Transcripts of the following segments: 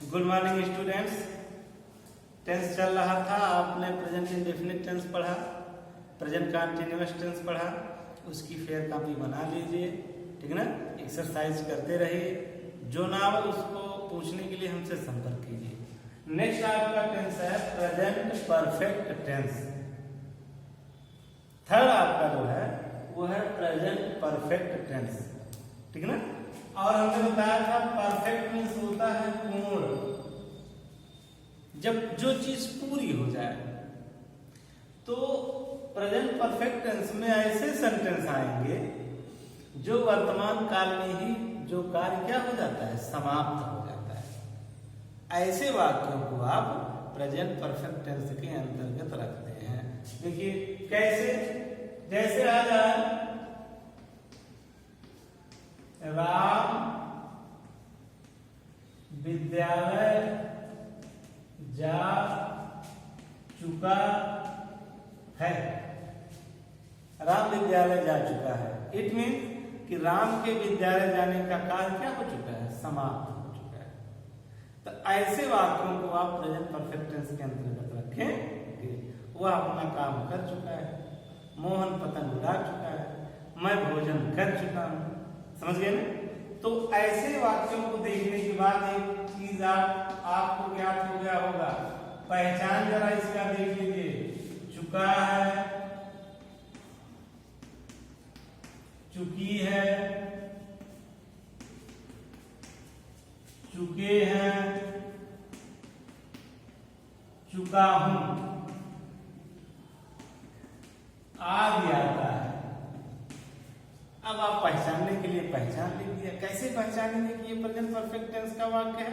Good morning students. Tense चल रहा था, आपने प्रेजेंट इंडेफिनिट टेंस पढ़ा, प्रेजेंट कंटीन्यूअस टेंस पढ़ा, उसकी फेयर कॉपी बना लीजिए, ठीक है ना। एक्सरसाइज करते रहिए, जो ना हो उसको पूछने के लिए हमसे संपर्क कीजिए। नेक्स्ट आपका टेंस है प्रेजेंट परफेक्ट टेंस। थर्ड आपका जो है वो है प्रेजेंट परफेक्ट टेंस, ठीक है ना। और हमने बताया था परफेक्ट मीन्स होता है पूर्ण, जब जो चीज पूरी हो जाए। तो प्रेजेंट परफेक्ट टेंस में ऐसे सेंटेंस आएंगे जो वर्तमान काल में ही जो कार्य क्या हो जाता है, समाप्त हो जाता है। ऐसे वाक्यों को आप प्रेजेंट परफेक्ट टेंस के अंतर्गत रखते हैं। देखिए कैसे, जैसे आ जाए राम विद्यालय जा चुका है। राम विद्यालय जा चुका है, इट मीन्स कि राम के विद्यालय जाने का कार्य क्या हो चुका है, समाप्त हो चुका है। तो ऐसे वाक्यों को आप प्रेजेंट परफेक्ट टेंस के अंतर्गत रखें। वह अपना काम कर चुका है, मोहन पतंग उड़ा चुका है, मैं भोजन कर चुका हूं। समझ गए ना। तो ऐसे वाक्यों को देखने के बाद एक चीज आपको ज्ञात हो गया होगा, पहचान जरा इसका देख लीजिए। चुका है, चुकी है, चुके हैं, चुका हूं, आदि आता है। अब आप पहचानने के लिए पहचान लिख दिया। कैसे पहचानेंगे कि ये प्रेजेंट परफेक्ट टेंस का वाक्य है?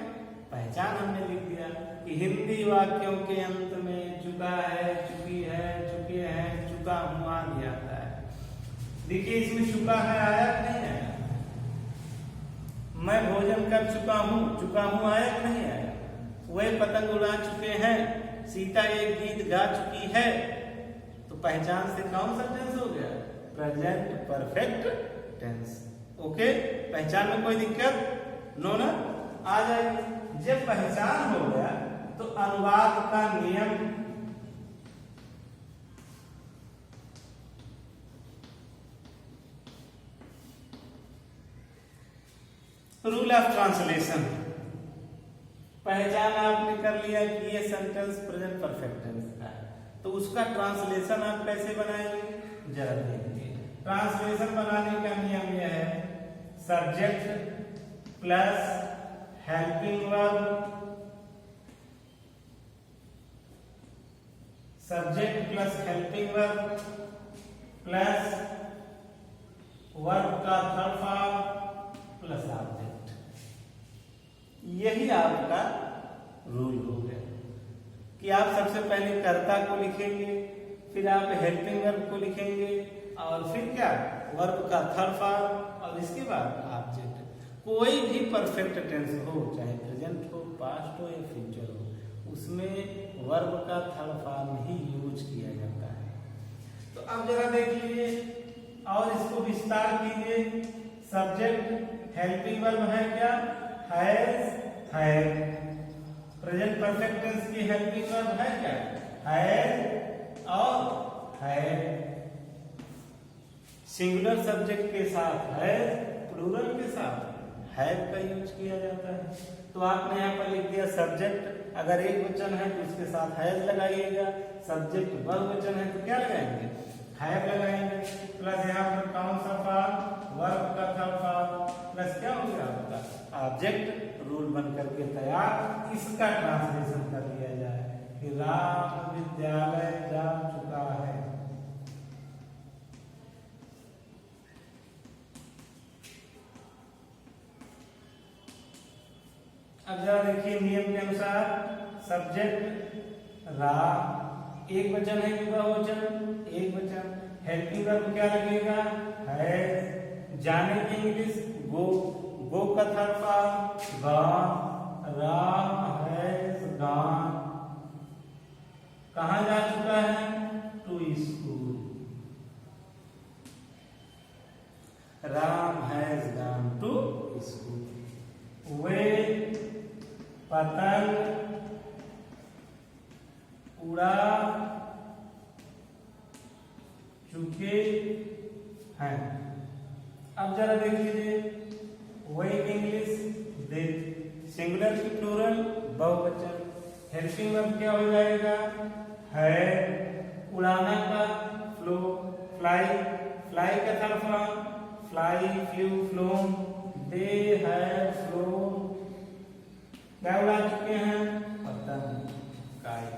पहचान हमने लिख दिया कि हिंदी वाक्यों के अंत में चुका है, चुकी है, चुके हैं, चुका हूं आदि आता है। देखिए इसमें चुका है आया नहीं आया? मैं भोजन कर चुका हूं आया नहीं आया? वह पतंग उड़ा चुके हैं, सीता एक गीत गा चुकी है। तो पहचान से कौन सा टेंस हो गया? Present perfect tense. ओके, पहचान में कोई दिक्कत नो ना? आ जाएगी। जब पहचान हो गया तो अनुवाद का नियम, रूल ऑफ ट्रांसलेशन। पहचान आपने कर लिया कि ये सेंटेंस प्रेजेंट परफेक्ट टेंस का है, तो उसका ट्रांसलेशन आप कैसे बनाएंगे जरा देखिए। ट्रांसलेशन बनाने का नियम यह है, subject plus helping verb, subject plus helping verb plus verb का थर्ड फॉर्म प्लस ऑब्जेक्ट। यही आपका रूल हो गया कि आप सबसे पहले कर्ता को लिखेंगे, फिर आप हेल्पिंग वर्ब को लिखेंगे, और फिर क्या, वर्ब का थर्ड फॉर्म, और इसके बाद ऑब्जेक्ट। कोई भी परफेक्ट टेंस हो, चाहे प्रेजेंट हो, पास्ट हो या फ्यूचर हो, उसमें वर्ब का थर्ड फॉर्म ही यूज किया जाता है। तो अब जरा देख लीजिए और इसको विस्तार कीजिए। सब्जेक्ट हेल्पिंग वर्ब है क्या, has, had. Present perfect tense की हेल्पिंग वर्ब है क्या, हैज और हैड। सिंगुलर सब्जेक्ट के साथ हैज, प्लूरल के साथ हैव का यूज किया जाता है। तो आपने यहाँ पर लिख दिया सब्जेक्ट, अगर एक वचन है तो उसके साथ हैज लगाइएगा, सब्जेक्ट बहुवचन है तो क्या लगाएंगे, हैव लगाएंगे, प्लस यहाँ पर कौन सा फॉर्म, वर्ब का थर्ड फॉर्म, प्लस क्या हो गया आपका ऑब्जेक्ट। रूल बन करके तैयार। इसका ट्रांसलेशन कर लिया जाए कि राम विद्यालय जा चुका है। अब जरा देखिए नियम के अनुसार, सब्जेक्ट राम, एक वचन है कि बहुवचन, एक वचन। हेल्पिंग वर्ब क्या लगेगा, हैज। जाने की इंग्लिश गो, गो का third form gone, Ram has gone. कहां जा चुका है, to school. Ram has gone to school. वे पतंग उड़ा चुके हैं। अब जरा देख लीजिए वही इंग्लिश देख, सिंगुलर की प्लूरल बहुवचन, हेल्पिंग वर्ब क्या हो जाएगा है, उड़ाना का फ्लो, फ्लाई, फ्लाई का third form fly, flu, phloem, they have phloem, क्या उड़ा चुके हैं पतंग, काइट।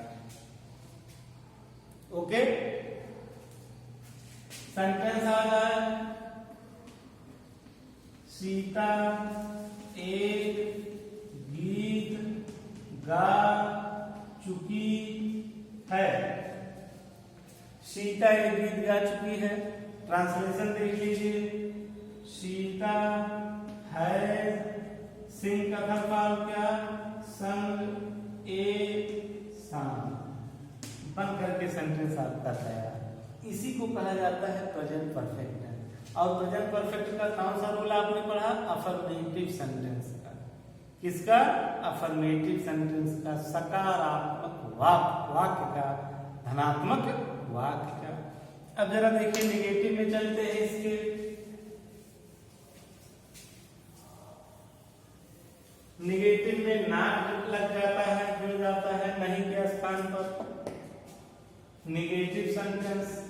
ओके, सेंटेंस आ जाए, सीता एक गीत गा चुकी है। सीता एक गीत गा चुकी है, ट्रांसलेशन देख लीजिए, सीता है सिंह का थर्ड फॉर्म क्या, संग ए सॉन्ग, बन करके सेंटेंस आपका तैयार। इसी को कहा जाता है प्रेजेंट परफेक्ट टेंस। और प्रेजेंट परफेक्ट का कौन सा रूल आपने पढ़ा, अफर्मेटिव सेंटेंस का, किसका, अफर्मेटिव सेंटेंस का, सकारात्मक वाक्य का, धनात्मक वाक्य का। अब जरा देखिए निगेटिव में चलते हैं इसके, निगेटिव में नॉट लग जाता है, जुड़ जाता है नहीं के स्थान पर, निगेटिव सेंटेंस,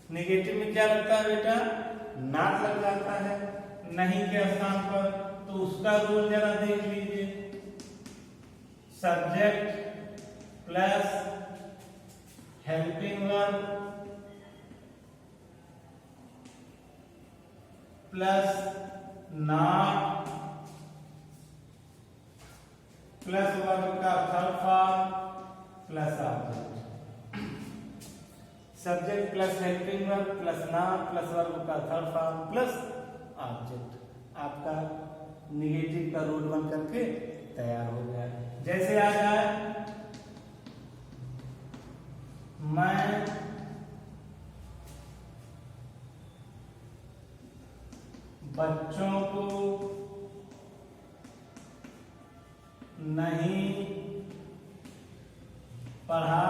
निगेटिव में क्या लगता है बेटा, नॉट लग जाता है नहीं के स्थान पर, तो उसका रूल जरा देख लीजिए, subject plus helping verb plus not plus verb का third form plus object, subject plus helping verb plus not plus verb का थर्ड फॉर्म प्लस ऑब्जेक्ट, आपका निगेटिव का रूल बन करके तैयार हो गया। जैसे आ जाए, मैं बच्चों को नहीं पढ़ा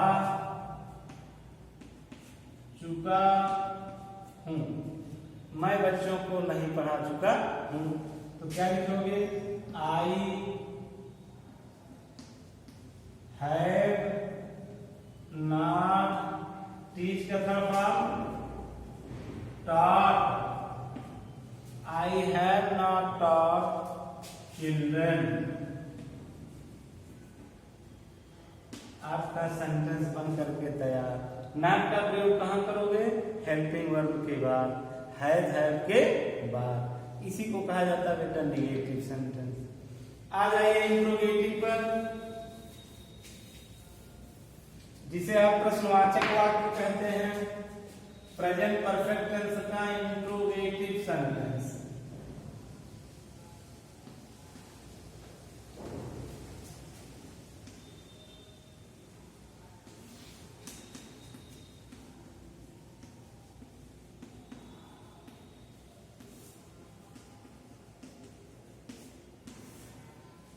चुका हूं, मैं बच्चों को नहीं पढ़ा चुका हूं, तो क्या लिखोगे, आई हैव नॉट, टीच का third form taught, I have not taught children। आपका सेंटेंस बन करके तैयार। नॉट का प्रयोग कहां करोगे, हेल्पिंग वर्ब के बाद, हैव के बाद, इसी को कहा जाता है बेटा निगेटिव सेंटेंस। आ जाइए इंट्रोगेटिव पर, जिसे आप प्रश्नवाचक वाक्य कहते हैं, प्रेजेंट परफेक्ट टेंस का इंट्रोगेटिव सेंटेंस।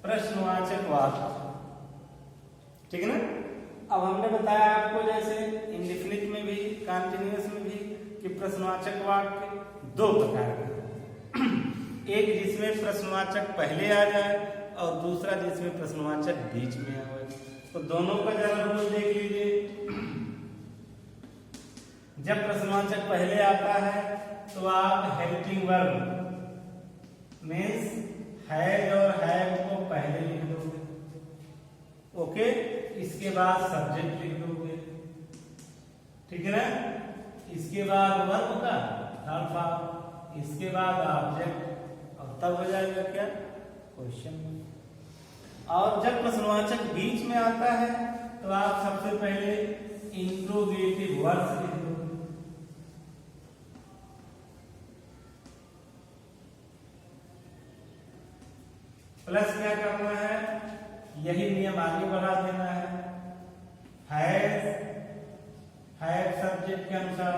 प्रश्नवाचक वाक्य, ठीक है ना। अब हमने बताया आपको जैसे इंडेफिनिट में भी कंटीन्यूअस में भी कि प्रश्नवाचक वाक्य दो प्रकार के, एक जिसमें प्रश्नवाचक पहले आ जाए और दूसरा जिसमें प्रश्नवाचक बीच में आए। तो दोनों का जरा रूल देख लीजिए। जब प्रश्नवाचक पहले आता है तो आप हेल्पिंग वर्ब मीन्स हैज और हैव को पहले लिख दोगे, ओके, इसके बाद सब्जेक्ट लिख दोगे, ठीक है ना, इसके बाद वर्ब का थर्ड फॉर्म, इसके बाद ऑब्जेक्ट, और तब हो जाएगा क्या, क्वेश्चन। और जब प्रश्नवाचक बीच में आता है तो आप सबसे पहले इंट्रोगेटिव वर्ड्स लिख दोगे, प्लस क्या करना है, यही नियम आगे बढ़ा देना है, हैव सब्जेक्ट के अनुसार,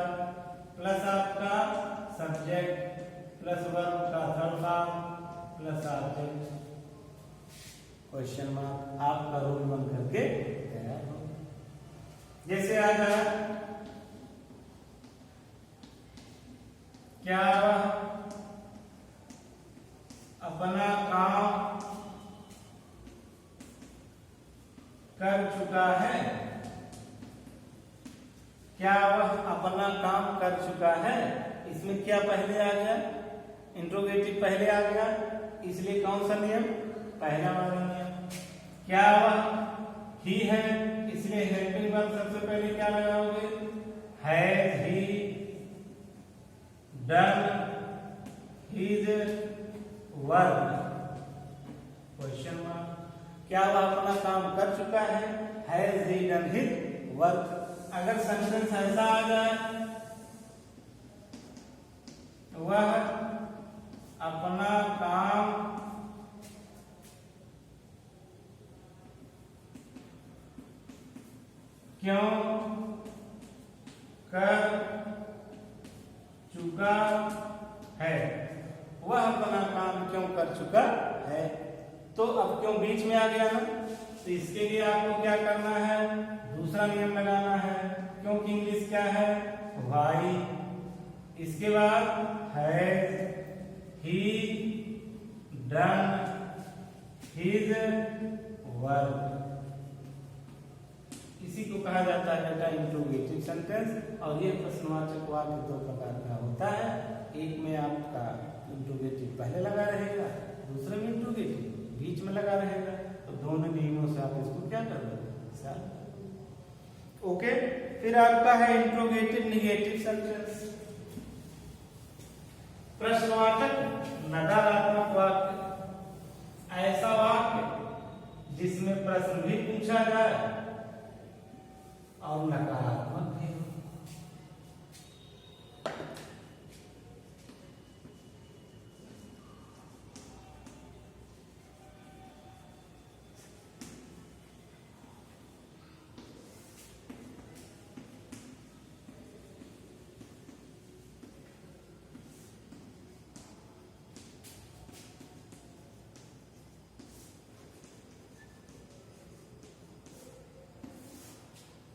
प्लस आपका सब्जेक्ट प्लस वर्ब का third form plus object. Question mark आपका रूल बन करके तैयार हो। जैसे आ जाए क्या वह अपना काम कर चुका है? क्या वह अपना काम कर चुका है? इसमें क्या पहले आ गया? इंट्रोगेटिव पहले आ गया, इसलिए कौन सा नियम? पहला वाला नियम। क्या वह ही है, इसलिए हेल्पिंग वर्ब सबसे पहले क्या लगाओगे? Has he done his work? Question mark. क्या वह अपना काम कर चुका है? Has he done his work? अगर सेंटेंस ऐसा आ जाए, वह अपना काम क्यों कर चुका है? वह अपना काम क्यों कर चुका है? तो अब क्यों बीच में आ गया ना, तो इसके लिए आपको क्या करना है? दूसरा नियम लगाना है, क्योंकि इंग्लिश क्या है? वाई। इसके बाद has he done his work? इसी को कहा जाता है बेटा इंट्रोगेटिव सेंटेंस। और ये प्रश्नवाचक वाक्य दो प्रकार का होता है। एक में आपका इंट्रोगेटिव पहले लगा रहेगा, दूसरे में इंट्रोगेटिव बीच में लगा रहेगा। तो दोनों नियमों से आप इसको क्या कर लोगे? ओके। फिर आपका है इंट्रोगेटिव निगेटिव सेंटेंस। प्रश्नवाचक नकारात्मक वाक्य, ऐसा वाक्य जिसमें प्रश्न भी पूछा जाए और नकारात्मक भी हो।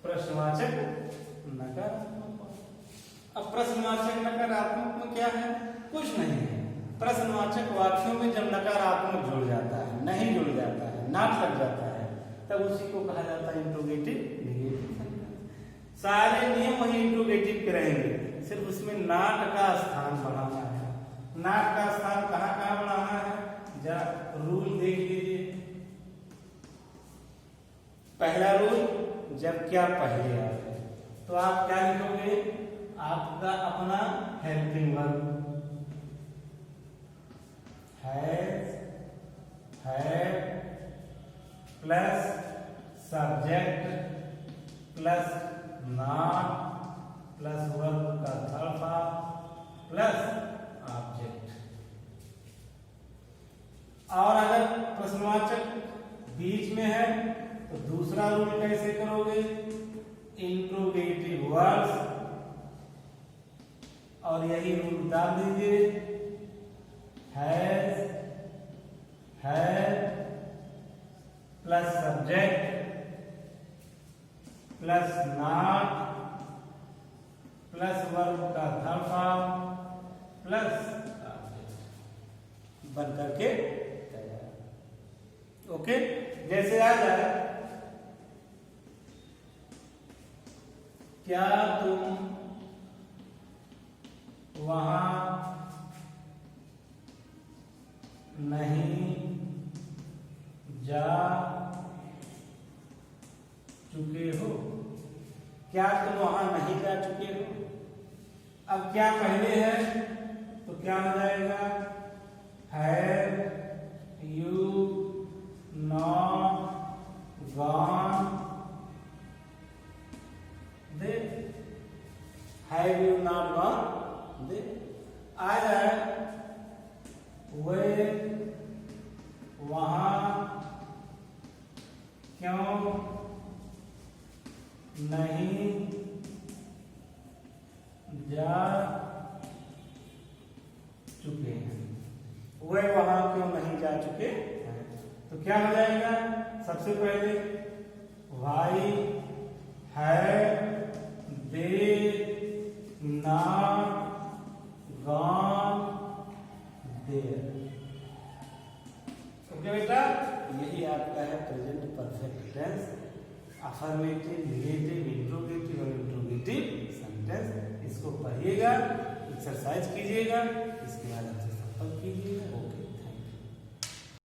प्रश्नवाचक नकारात्मक। अब प्रश्नवाचक नकारात्मक में क्या है? कुछ नहीं है। प्रश्नवाचक वाक्यों में जब नकारात्मक जुड़ जाता है, नहीं जुड़ जाता है, नाट लग जाता है, तब उसी को कहा जाता है इंट्रोगेटिव निगेटिव सेंटेंस। सारे नियम वही इंट्रोगेटिव के रहेंगे, सिर्फ उसमें नाट का स्थान बढ़ाना है। नाट का स्थान कहाँ कहाँ बढ़ाना है? जा रूल देख लीजिए। पहला रूल, जब क्या पहले आ जाए तो आप क्या लिखोगे? आपका अपना helping verb has had plus subject plus not plus verb का थर्ड फॉर्म प्लस ऑब्जेक्ट। और अगर प्रश्नवाचक बीच में है तो दूसरा रूल कैसे करोगे? इंट्रोगेटिव वर्ड्स, और यही रूल डाल दीजिए। Has had plus subject plus not plus verb का थर्ड फॉर्म प्लस ऑब्जेक्ट बन करके तैयार। ओके। जैसे आ जाए, क्या तुम वहां नहीं जा चुके हो? क्या तुम वहां नहीं जा चुके हो? अब क्या पहले है तो क्या हो जाएगा? Have you not gone there? Have you not gone there? आ जाए वे वहां क्यों नहीं जा चुके हैं, वे वहां क्यों नहीं जा चुके हैं। तो क्या हो जाएगा, सबसे पहले why have they not gone there. Okay बेटा, यही आपका है present perfect tense, affirmative, negative, interrogative और इंट्रोगेटिव सेंटेंस। इसको पढ़िएगा, एक्सरसाइज कीजिएगा, इसके बाद आपसे संपर्क कीजिएगा। ओके।